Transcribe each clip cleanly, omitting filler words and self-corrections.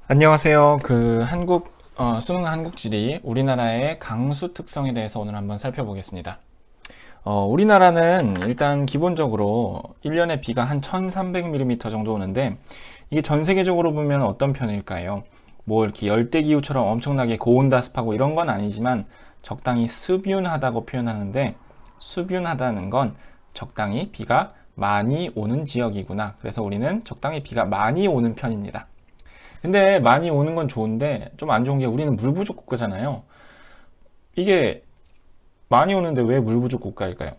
안녕하세요. 수능 한국지리 우리나라의 강수 특성에 대해서 오늘 한번 살펴보겠습니다. 우리나라는 일단 기본적으로 1년에 비가 한 1300mm 정도 오는데, 이게 전 세계적으로 보면 어떤 편일까요? 뭐 이렇게 열대기후처럼 엄청나게 고온다습하고 이런 건 아니지만 적당히 수뷴하다고 표현하는데, 수뷴하다는 건 적당히 비가 많이 오는 지역이구나. 그래서 우리는 적당히 비가 많이 오는 편입니다. 근데 많이 오는 건 좋은데 좀 안 좋은 게, 우리는 물 부족 국가잖아요. 이게 많이 오는데 왜 물 부족 국가일까요?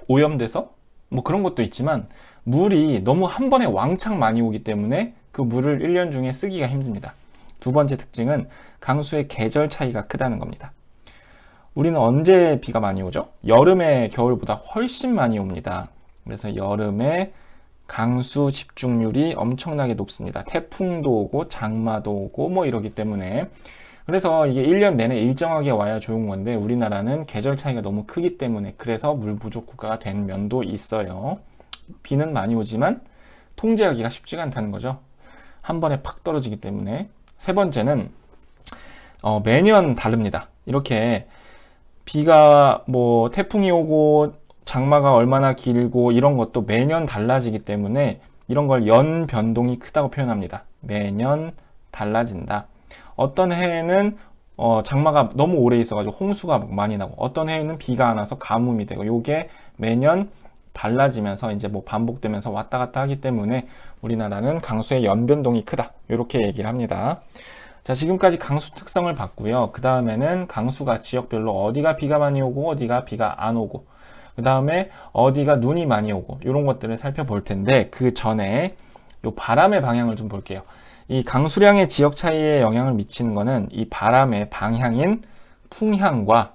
오염돼서? 뭐 그런 것도 있지만, 물이 너무 한 번에 왕창 많이 오기 때문에 그 물을 1년 중에 쓰기가 힘듭니다. 두 번째 특징은 강수의 계절 차이가 크다는 겁니다. 우리는 언제 비가 많이 오죠? 여름에 겨울보다 훨씬 많이 옵니다. 그래서 여름에 강수 집중률이 엄청나게 높습니다. 태풍도 오고 장마도 오고 뭐 이러기 때문에. 그래서 이게 1년 내내 일정하게 와야 좋은 건데, 우리나라는 계절 차이가 너무 크기 때문에 그래서 물 부족 국가가 된 면도 있어요. 비는 많이 오지만 통제하기가 쉽지가 않다는 거죠. 한 번에 팍 떨어지기 때문에. 세 번째는 매년 다릅니다. 이렇게 비가 뭐 태풍이 오고 장마가 얼마나 길고 이런 것도 매년 달라지기 때문에 이런 걸 연 변동이 크다고 표현합니다. 매년 달라진다. 어떤 해에는 장마가 너무 오래 있어가지고 홍수가 많이 나고, 어떤 해에는 비가 안 와서 가뭄이 되고, 요게 매년 달라지면서 이제 뭐 반복되면서 왔다 갔다 하기 때문에 우리나라는 강수의 연변동이 크다, 이렇게 얘기를 합니다. 자, 지금까지 강수 특성을 봤고요. 그 다음에는 강수가 지역별로 어디가 비가 많이 오고 어디가 비가 안 오고, 그 다음에 어디가 눈이 많이 오고, 이런 것들을 살펴볼 텐데, 그 전에 요 바람의 방향을 좀 볼게요. 이 강수량의 지역 차이에 영향을 미치는 거는 이 바람의 방향인 풍향과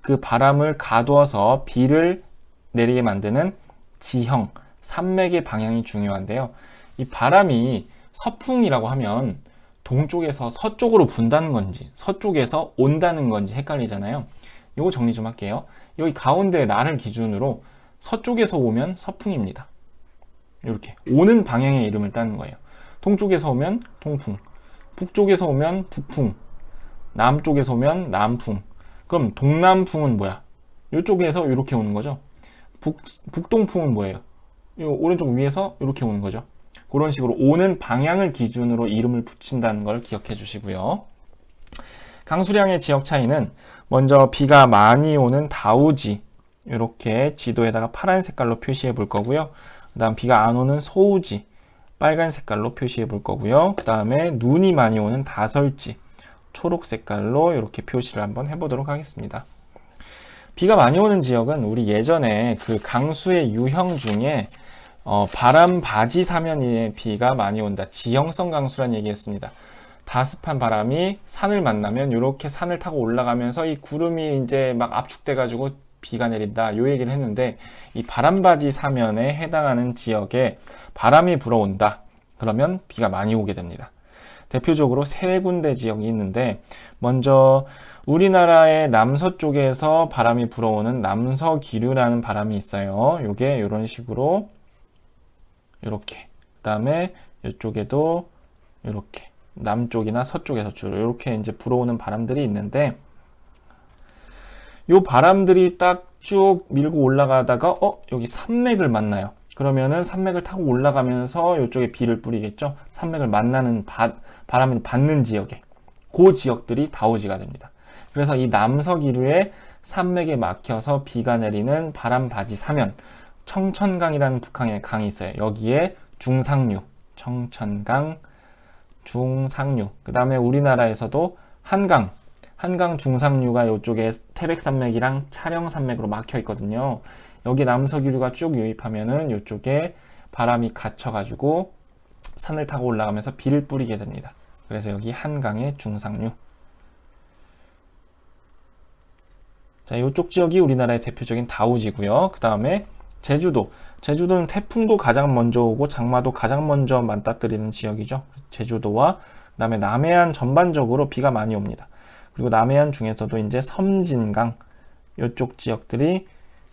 그 바람을 가두어서 비를 내리게 만드는 지형, 산맥의 방향이 중요한데요. 이 바람이 서풍이라고 하면 동쪽에서 서쪽으로 분다는 건지 서쪽에서 온다는 건지 헷갈리잖아요. 이거 정리 좀 할게요. 여기 가운데 나를 기준으로 서쪽에서 오면 서풍입니다. 이렇게 오는 방향의 이름을 따는 거예요. 동쪽에서 오면 동풍, 북쪽에서 오면 북풍, 남쪽에서 오면 남풍. 그럼 동남풍은 뭐야? 이쪽에서 이렇게 오는 거죠. 북동풍은 뭐예요? 이 오른쪽 위에서 이렇게 오는 거죠. 그런 식으로 오는 방향을 기준으로 이름을 붙인다는 걸 기억해 주시고요. 강수량의 지역 차이는 먼저 비가 많이 오는 다우지, 이렇게 지도에다가 파란 색깔로 표시해 볼 거고요. 그 다음 비가 안 오는 소우지, 빨간 색깔로 표시해 볼 거고요. 그 다음에 눈이 많이 오는 다설지, 초록 색깔로 이렇게 표시를 한번 해보도록 하겠습니다. 비가 많이 오는 지역은 우리 예전에 그 강수의 유형 중에 바람 바지 사면에 비가 많이 온다, 지형성 강수란 얘기했습니다. 다습한 바람이 산을 만나면 이렇게 산을 타고 올라가면서 이 구름이 이제 막 압축돼 가지고 비가 내린다, 요 얘기를 했는데, 이 바람바지 사면에 해당하는 지역에 바람이 불어온다, 그러면 비가 많이 오게 됩니다. 대표적으로 세 군데 지역이 있는데, 먼저 우리나라의 남서쪽에서 바람이 불어오는 남서기류라는 바람이 있어요. 요게 이런 식으로 이렇게, 그 다음에 이쪽에도 이렇게 남쪽이나 서쪽에서 주로 이렇게 이제 불어오는 바람들이 있는데, 요 바람들이 딱 쭉 밀고 올라가다가 여기 산맥을 만나요. 그러면은 산맥을 타고 올라가면서 이쪽에 비를 뿌리겠죠. 산맥을 만나는 바람을 받는 지역에, 그 지역들이 다우지가 됩니다. 그래서 이 남서기류의 산맥에 막혀서 비가 내리는 바람바지 사면, 청천강이라는 북한의 강이 있어요. 여기에 중상류, 청천강, 중상류, 그 다음에 우리나라에서도 한강 중상류가 이쪽에 태백산맥이랑 차령산맥으로 막혀 있거든요. 여기 남서기류가 쭉 유입하면은 이쪽에 바람이 갇혀가지고 산을 타고 올라가면서 비를 뿌리게 됩니다. 그래서 여기 한강의 중상류. 자, 이쪽 지역이 우리나라의 대표적인 다우지고요. 그 다음에 제주도는 태풍도 가장 먼저 오고 장마도 가장 먼저 맞닥뜨리는 지역이죠. 제주도와 그 다음에 남해안 전반적으로 비가 많이 옵니다. 그리고 남해안 중에서도 이제 섬진강, 이쪽 지역들이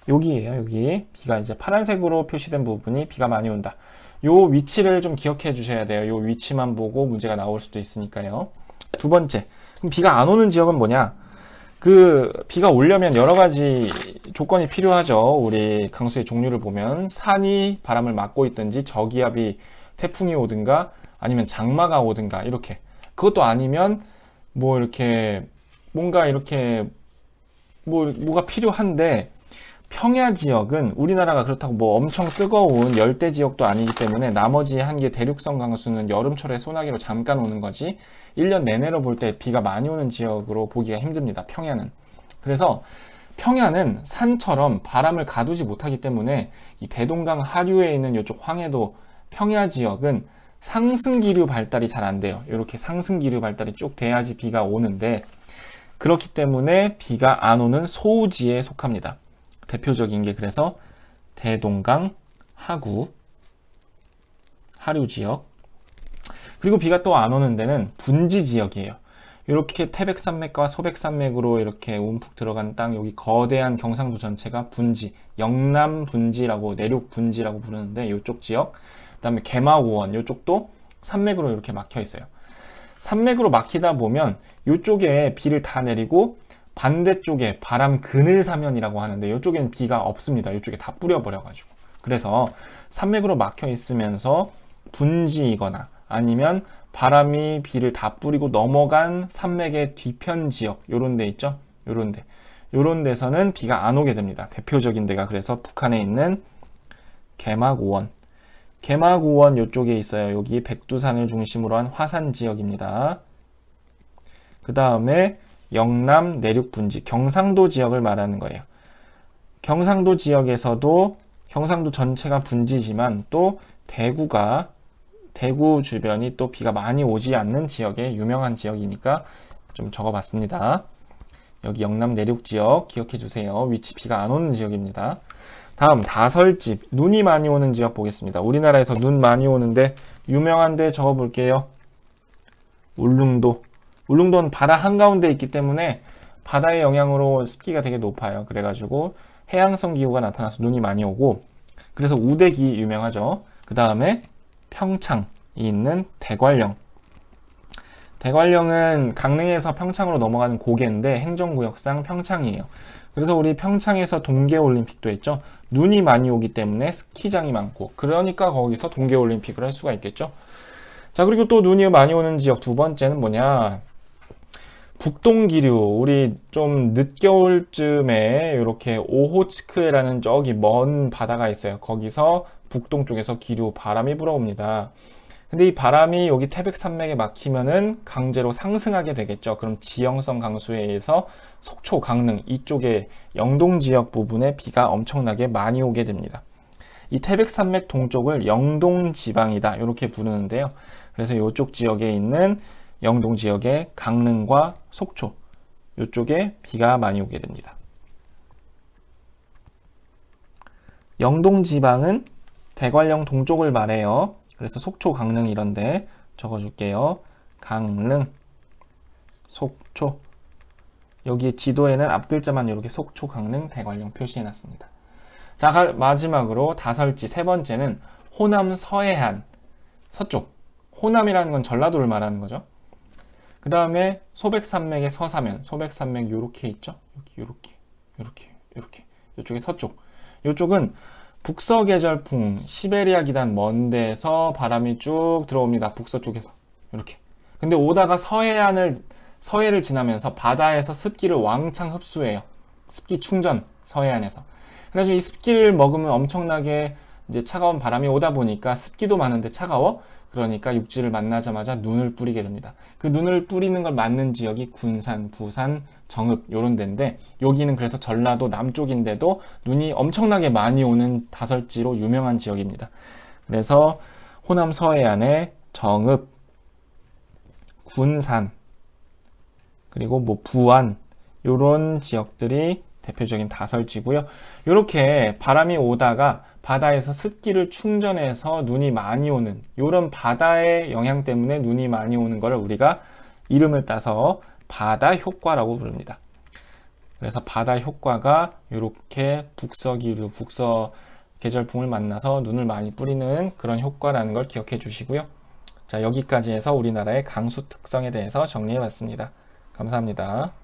여기에요. 여기 비가 이제 파란색으로 표시된 부분이 비가 많이 온다. 요 위치를 좀 기억해 주셔야 돼요. 요 위치만 보고 문제가 나올 수도 있으니까요. 두 번째, 그럼 비가 안 오는 지역은 뭐냐? 그 비가 오려면 여러 가지 조건이 필요하죠. 우리 강수의 종류를 보면 산이 바람을 막고 있든지 저기압이 태풍이 오든가 아니면 장마가 오든가 이렇게. 그것도 아니면 뭐 이렇게 뭔가 이렇게 뭐가 필요한데, 평야 지역은 우리나라가 그렇다고 뭐 엄청 뜨거운 열대 지역도 아니기 때문에 나머지 한 개 대륙성 강수는 여름철에 소나기로 잠깐 오는 거지 1년 내내로 볼 때 비가 많이 오는 지역으로 보기가 힘듭니다. 평야는. 그래서 평야는 산처럼 바람을 가두지 못하기 때문에 이 대동강 하류에 있는 이쪽 황해도 평야 지역은 상승기류 발달이 잘 안 돼요. 이렇게 상승기류 발달이 쭉 돼야지 비가 오는데, 그렇기 때문에 비가 안 오는 소우지에 속합니다. 대표적인 게 그래서 대동강, 하구, 하류 지역. 그리고 비가 또 안 오는 데는 분지 지역이에요. 이렇게 태백산맥과 소백산맥으로 이렇게 움푹 들어간 땅, 여기 거대한 경상도 전체가 분지, 영남 분지라고, 내륙 분지라고 부르는데 이쪽 지역, 그 다음에 개마고원, 이쪽도 산맥으로 이렇게 막혀 있어요. 산맥으로 막히다 보면 이쪽에 비를 다 내리고 반대쪽에 바람 그늘 사면이라고 하는데 이쪽에는 비가 없습니다. 이쪽에 다 뿌려버려가지고. 그래서 산맥으로 막혀 있으면서 분지이거나 아니면 바람이 비를 다 뿌리고 넘어간 산맥의 뒤편 지역, 요런 데 있죠? 요런 데서는 비가 안 오게 됩니다. 대표적인 데가 그래서 북한에 있는 개마고원 요쪽에 있어요. 여기 백두산을 중심으로 한 화산 지역입니다. 그 다음에 영남 내륙 분지, 경상도 지역을 말하는 거예요. 경상도 지역에서도 경상도 전체가 분지지만 또 대구 주변이 또 비가 많이 오지 않는 지역에 유명한 지역이니까 좀 적어봤습니다. 여기 영남 내륙 지역 기억해 주세요. 위치 비가 안 오는 지역입니다. 다음 다설집, 눈이 많이 오는 지역 보겠습니다. 우리나라에서 눈 많이 오는데 유명한 데 적어볼게요. 울릉도는 바다 한가운데 있기 때문에 바다의 영향으로 습기가 되게 높아요. 그래가지고 해양성 기후가 나타나서 눈이 많이 오고, 그래서 우대기 유명하죠. 그 다음에 평창이 있는 대관령은 강릉에서 평창으로 넘어가는 고개인데 행정구역상 평창이에요. 그래서 우리 평창에서 동계올림픽도 했죠. 눈이 많이 오기 때문에 스키장이 많고, 그러니까 거기서 동계올림픽을 할 수가 있겠죠. 자, 그리고 또 눈이 많이 오는 지역 두 번째는 뭐냐, 북동기류. 우리 좀 늦겨울쯤에 이렇게 오호츠크해라는 저기 먼 바다가 있어요. 거기서 북동쪽에서 기류 바람이 불어옵니다. 근데 이 바람이 여기 태백산맥에 막히면은 강제로 상승하게 되겠죠. 그럼 지형성 강수에 의해서 속초, 강릉 이쪽에 영동 지역 부분에 비가 엄청나게 많이 오게 됩니다. 이 태백산맥 동쪽을 영동지방이다 이렇게 부르는데요. 그래서 이쪽 지역에 있는 영동 지역의 강릉과 속초 이쪽에 비가 많이 오게 됩니다. 영동지방은 대관령 동쪽을 말해요. 그래서 속초, 강릉 이런데 적어줄게요. 강릉, 속초. 여기 지도에는 앞글자만 이렇게 속초, 강릉, 대관령 표시해놨습니다. 자, 마지막으로 다설지 세 번째는 호남 서해안, 서쪽. 호남이라는 건 전라도를 말하는 거죠. 그 다음에 소백산맥의 서사면, 소백산맥 요렇게 있죠? 요렇게. 이쪽에 서쪽. 이쪽은 북서계절풍, 시베리아 기단 먼 데서 바람이 쭉 들어옵니다. 북서쪽에서. 이렇게. 근데 오다가 서해를 지나면서 바다에서 습기를 왕창 흡수해요. 습기 충전, 서해안에서. 그래서 이 습기를 먹으면 엄청나게 이제 차가운 바람이 오다 보니까 습기도 많은데 차가워. 그러니까 육지를 만나자마자 눈을 뿌리게 됩니다. 그 눈을 뿌리는 걸 맞는 지역이 군산, 부산, 정읍 이런 데인데, 여기는 그래서 전라도 남쪽인데도 눈이 엄청나게 많이 오는 다설지로 유명한 지역입니다. 그래서 호남 서해안의 정읍, 군산, 그리고 뭐 부안 이런 지역들이 대표적인 다설지고요. 이렇게 바람이 오다가 바다에서 습기를 충전해서 눈이 많이 오는 이런 바다의 영향 때문에 눈이 많이 오는 것을 우리가 이름을 따서 바다 효과라고 부릅니다. 그래서 바다 효과가 이렇게 북서기류, 북서 계절풍을 만나서 눈을 많이 뿌리는 그런 효과라는 걸 기억해 주시고요. 자, 여기까지 해서 우리나라의 강수 특성에 대해서 정리해 봤습니다. 감사합니다.